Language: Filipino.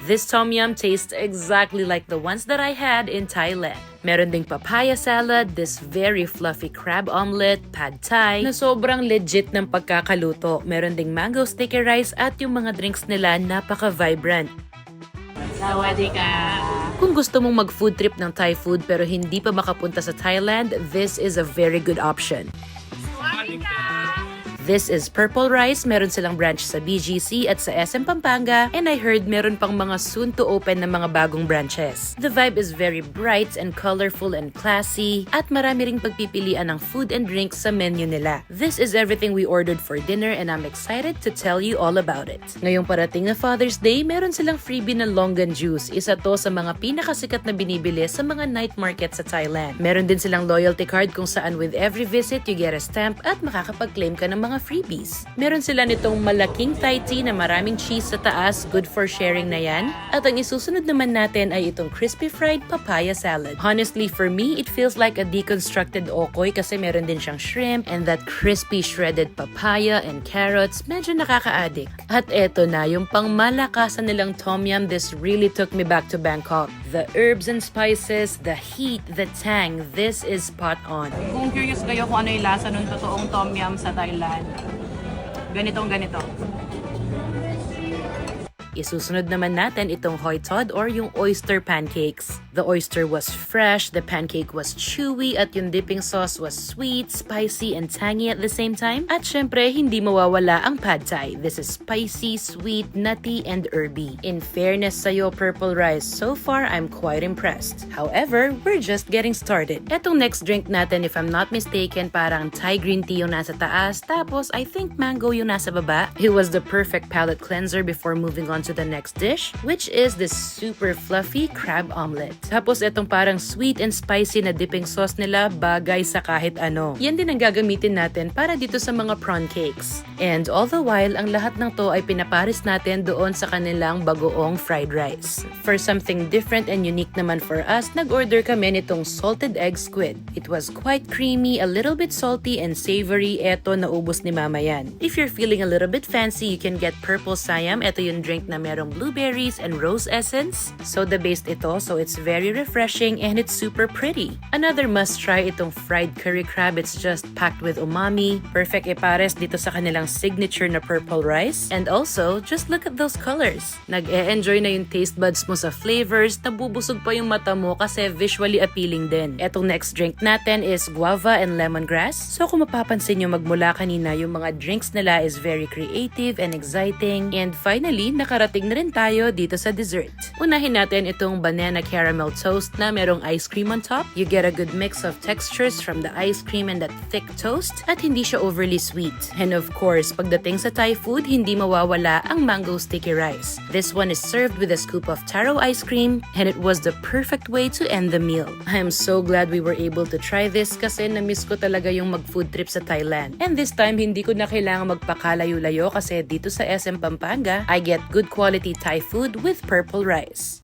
This tom yum tastes exactly like the ones that I had in Thailand. Meron ding papaya salad, this very fluffy crab omelet, pad thai, na sobrang legit ng pagkakaluto. Meron ding mango sticky rice at yung mga drinks nila napaka-vibrant. Kung gusto mong mag-food trip ng Thai food pero hindi pa makapunta sa Thailand, this is a very good option. This is Purple Rice. Meron silang branch sa BGC at sa SM Pampanga. And I heard meron pang mga soon to open na mga bagong branches. The vibe is very bright and colorful and classy. At marami ring pagpipilian ng food and drinks sa menu nila. This is everything we ordered for dinner and I'm excited to tell you all about it. Ngayong parating na Father's Day, meron silang freebie na longan juice. Isa to sa mga pinakasikat na binibili sa mga night market sa Thailand. Meron din silang loyalty card kung saan with every visit you get a stamp at makakapag-claim ka ng mga freebies. Meron sila nitong malaking Thai tea na maraming cheese sa taas, good for sharing na yan. At ang isusunod naman natin ay itong crispy fried papaya salad. Honestly, for me, it feels like a deconstructed okoy kasi meron din siyang shrimp and that crispy shredded papaya and carrots. Medyo nakaka-addict. At eto na, yung pangmalakasan nilang tom yum, this really took me back to Bangkok. The herbs and spices, the heat, the tang, this is spot on. Kung curious kayo kung ano yung lasa ng totoong tom yum sa Thailand, ganito. Isusunod naman natin itong hoi tod or yung oyster pancakes. The oyster was fresh, the pancake was chewy, at yung dipping sauce was sweet, spicy, and tangy at the same time. At syempre, hindi mawawala ang pad thai. This is spicy, sweet, nutty, and herby. In fairness sa'yo, Purple Rice, so far I'm quite impressed. However, we're just getting started. Etong next drink natin, if I'm not mistaken, parang Thai green tea yung nasa taas, tapos I think mango yung nasa baba. It was the perfect palate cleanser before moving on to the next dish, which is this super fluffy crab omelet. Tapos itong parang sweet and spicy na dipping sauce nila, bagay sa kahit ano. Yan din ang gagamitin natin para dito sa mga prawn cakes. And all the while, ang lahat ng to ay pinaparis natin doon sa kanilang bagoong fried rice. For something different and unique naman for us, nag-order kami nitong salted egg squid. It was quite creamy, a little bit salty and savory. Eto, naubos ni mama yan. If you're feeling a little bit fancy, you can get purple siam. Eto yung drink na merong blueberries and rose essence. Soda-based ito, so it's very refreshing and it's super pretty. Another must-try itong fried curry crab. It's just packed with umami. Perfect ipares dito sa kanilang signature na purple rice. And also, just look at those colors. Nag-e-enjoy na yung taste buds mo sa flavors, nabubusog pa yung mata mo kasi visually appealing din. Etong next drink natin is guava and lemongrass. So kung mapapansin nyo magmula kanina, yung mga drinks nila is very creative and exciting. And finally, nakarating na rin tayo dito sa dessert. Unahin natin itong banana caramel toast na merong ice cream on top. You get a good mix of textures from the ice cream and that thick toast at hindi siya overly sweet. And of course, pagdating sa Thai food, hindi mawawala ang mango sticky rice. This one is served with a scoop of taro ice cream and it was the perfect way to end the meal. I am so glad we were able to try this kasi na-miss ko talaga yung mag-food trip sa Thailand. And this time, hindi ko na kailangan magpakalayo-layo kasi dito sa SM Pampanga, I get good quality Thai food with Purple Rice.